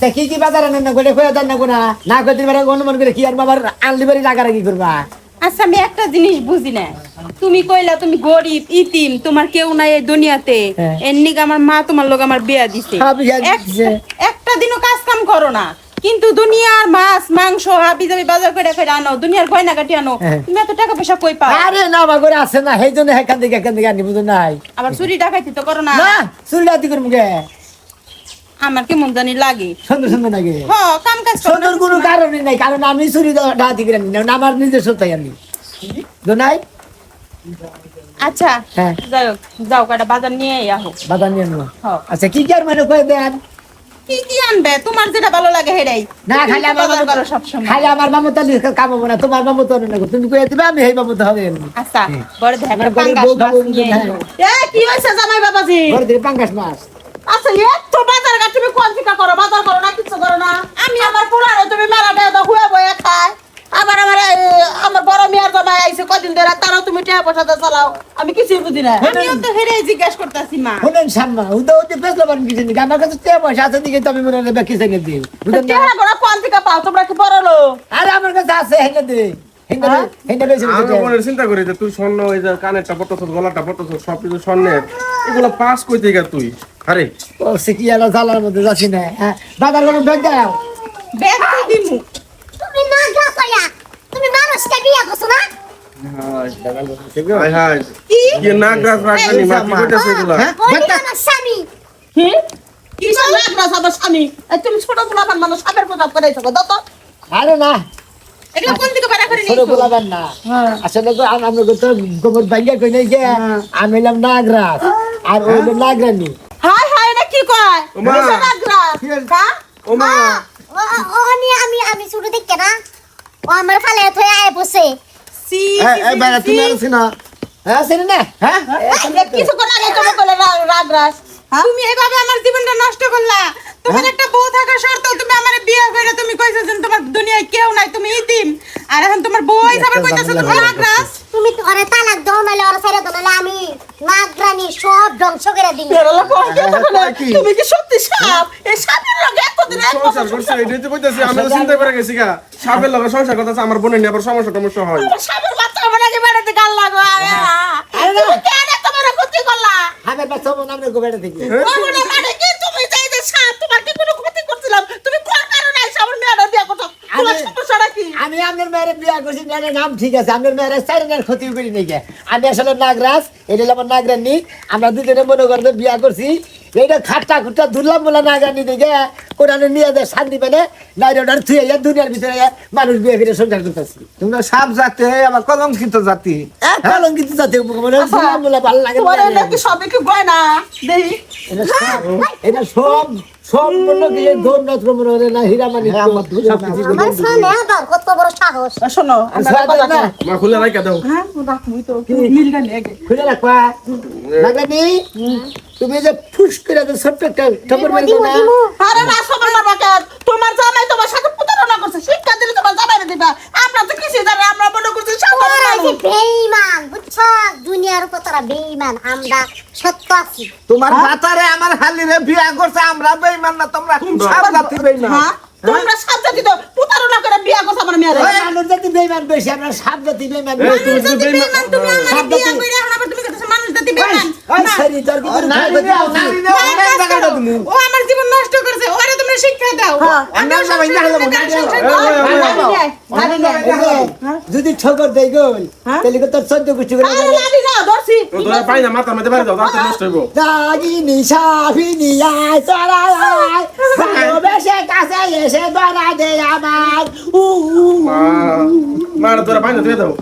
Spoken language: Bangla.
আচ্ছা কি কি বাজার আনেন না করে কয়ে দেন না কোনা না করতে পারে অনুমান করে কি আর বাবার আনলি বাড়ি রাগারাগি করবা। আচ্ছা আমি একটা জিনিস বুঝি না, তুমি কইলা তুমি গরিব ইতিম, তোমার কেউ নাই এই দুনিয়াতে, হ্যাঁ। এর নিকে আমার মা তোমার লোক আমার বিয়া দিছে। হ্যাঁ, বিয়া দিছে। একটা দিনও কাজ কাম করো না, কিন্তু দুনিয়ার মাছ মাংস হাবি যাবি বাজার করে করে আনো, দুনিয়ার গয়না কাটি আনো, হ্যাঁ। তুমি এত টাকা পয়সা কই পাও? আরে না আমার করে আছে না সেই জন্য এখান থেকে আনি বুঝো নাই। আবার চুরি ডাকাতি তো করো না। না চুরি রাতি করবো গে আমার কেমন জানি লাগে। সুন্দর সুন্দর নাকি হ কাম কাজ করো সুন্দর কোনো কারণই নাই, কারণ আমি চুরি ডাকাতি করে আনি না, আমার নিজের সত্যাই আনি নাই। আচ্ছা হ্যাঁ। যাই হোক, যাও কয়টা বাজার নিয়ে আহো। বাধা নিয়ে নেবো। হ্যাঁ। আচ্ছা কি কি আর মানে কয়ে দেন কি কি আনবে তোমার যেটা ভালো লাগে হেডাই। না তুমি খালি তো আমার বাজার করো সবসময়। খালি আমার মামতা কাম হবো না, তোমার মামতা না তুমি কয়ে দিবে আমি সেই মামতা হবে। আচ্ছা বড় দেখা আমার ঘরে পাঙ্গাস বউ মাছ খাবো নিয়ে হ্যাঁ। আইও। এ কি হইছে জামাই বাবাজি? ঘরে দিয়ে পাঙ্গাস মাছ। আচ্ছা এত বাজার ঘাট তুমি কোন থেকে করো? বাজার করো না, কিছু করো না। আমি আমার পোলারে তুমি মেলা দেয় হুয়ে বয়ে খায়। আবার আমার বড় মেয়ের জামাই আইছে কদিন ধরে, তারাও তুমি টাকা পয়সা দিয়ে চালাও। আমি কিছুই বুঝি না। আমিও তো হেরে জিজ্ঞাসা করতেছি মা। শুনেন সাম্মা উদা উদে পেছলা বান কিছু নাকি আমার কাছে টাকা পয়সা আছে দিকে তো আমি মনে হয় কিছু এনে দিই বুঝলেন না? টাকা করে কোন থেকে পাও? তোমরা কি বড় লোক? আরে আমার কাছে আছে হেনে দে হেনে বেশি আমি মনে চিন্তা করি যে তুই স্বর্ণ ওই যে কানেরটা পড়তেছ গলাটা পড়তেছ সবকিছু স্বর্ণের, এগুলো পাস কইতে গা তুই। আরে ও সে কি আলা জালার মধ্যে যাচ্ছি না হ্যাঁ বাজার করে ব্যাগ দাও। ব্যক্তি দিমু। তুমি না যা কইয়া তুমি মানুষকে বিয়া করছো না? হাই হাই কি নাগরাজ রাখনি মা কি কইতাছ এগুলা? হ্যাঁ ওই আমার স্বামী কি? কি সব লাগনা আমার স্বামী? এই তুমি ছোট পোলাপান মানুষ সাপের প্রতাপ করাইছো গো, দাও তো। আরে না এগুলো কোন দিকে বাড়া করে ছোট নিছো? গোলাবান না আসলে তো আমরা তো গোবর ভাঙ্গা কই নাই গে আমি এলাম নাগরাজ আর ওই হলো নাগরানি। হাই হাই না কি কয়? ওমা। কিসের লাগরাজ? হ্যাঁ? ও মা ও নিয়ে আমি শুরু দেখে না ও আমার ফালে থয়ে আয় বসে সি এই বাইরে তুমি আর চিনো হ্যাঁ চিনি না হ্যাঁ এই কিছু করে আগে তোমার কইলে লাগরাজ। তুমি এভাবে আমার জীবনটা নষ্ট করলা। তোমার একটা বউ থাকা সত্ত্বেও তুমি আমারে বিয়ে করে তুমি কইছো যে তোমার দুনিয়ায় কেউ নাই, তুমি ইতিম, আর এখন তোমার বউ হিসাবে কইতাছো তুমি নাগরাজ। তুমি তো ওরে তালাক দাও নালে ওরে ছেড়ে দাও নালে আমি নাগরানি সব ধ্বংস করে দিই। বেরোলা কোন কে বলে? তুমি কি সত্যি সাপ? এই সাপের লগে এতদিন এক সংসার বছর করছে এটাই তো কইতাছি আমি তো চিন্তা করে গেছি গা সাপের লগে সংসার করতেছে আমার বোনের নিয়ে আবার সমস্যা হয়। সাপের বাচ্চা আমার আগে বেড়াতে গাল লাগো। তুমি কেন তোমার ক্ষতি করলা? আমি বাচ্চা মন আমরা গোবেটা থেকে ওরে মানে কি তুমি চাই যে সাপ তোমার কি কোনো ক্ষতি করছিলাম? তুমি কোন কারণে আইছো আমার মেয়েটা বিয়ে করছো? তোমার সমস্যাটা কি? আমি আপনার মেয়ের বিয়া করছি না নাম ঠিক আছে আপনার মেয়ের চারিনার ক্ষতি করি নাই গে আমি আসলে নাগরাজ এটা হলো আমার নাগরানি আমরা দুজনে মনে করতে বিয়া করছি এইটা খাট্টা খুট্টা ধুরলাম বলে নাগরানি দিকে কোরআনে নিয়ে যায় শান্তি পেলে নাইরাটার থুয়ে দুনিয়ার ভিতরে মানুষ বিয়ে ফিরে সংসার করতেছি। তোমরা সাপ জাতি আমার কলঙ্কিত জাতি। কলঙ্কিত জাতি মনে ধুরলাম বলে ভালো লাগে তোমার নাকি সবে কি গয়না দেই? এটা সব সব মনে কি ধন্যবাদ মনে হয় না হীরামানি আমার সব কিছু আমার সামনে আবার কত বড় সাহস। শোনো না মা খুলে রাইখা দাও। হ্যাঁ রাখবি তো মিল গানে আগে খুলে রাখবা নাগরানি তুমি যে ফুস করে যে ছোট্ট একটা ঠোকর মেরে না আরে না সবার বাবা কে তোমার জামাই তোমার সাথে প্রতারণা করছে, শিক্ষা দিলে তোমার জামাই দিবা। আমরা তো কিছু জানি, আমরা মনে করছি সাধারণ ওরা যে মানুষ। বেঈমান বুঝছো, দুনিয়ার উপর তারা বেঈমান, আমরা সত্য আছি। তোমার বাতারে আমার হালিরে বিয়া করছে আমরা বেঈমান না, তোমরা সাপ জাতি বেঈমান। হ্যাঁ তোমরা সব জাতি তো প্রতারণা করে বিয়া করছো আমার মেয়ের। মানুষ জাতি বেইমান বেশি আমরা সাপ জাতি বেইমান এই তুমি তো বেঈমান। তুমি আমারে সাপ বিয়ে জাতি- করে এখন আবার তুমি কইতাছো মানুষ জাতি বেঈমান। ওই সরি তোর কি করে নারী নেও, নারী নেও, অনেক জায়গাটা তুমি। ও আমার জীবন নষ্ট করেছে, ওরে তোমরা শিক্ষা দাও। অন্য সময় না হলো না যদি ঠোকর দেই গল তাহলে তো তোর 14 কুচি করে আরে লাদি যাও ধরছি। ও ধরে পাই না মাথা মধ্যে বাড়ি দাও তাতে নষ্ট হইব। দাগিনি সাফিনি আয় চড়াই ভালোবেসে কাছে এসে ধরা দে আমার মা মার ধরে পাই না দিয়ে দাও।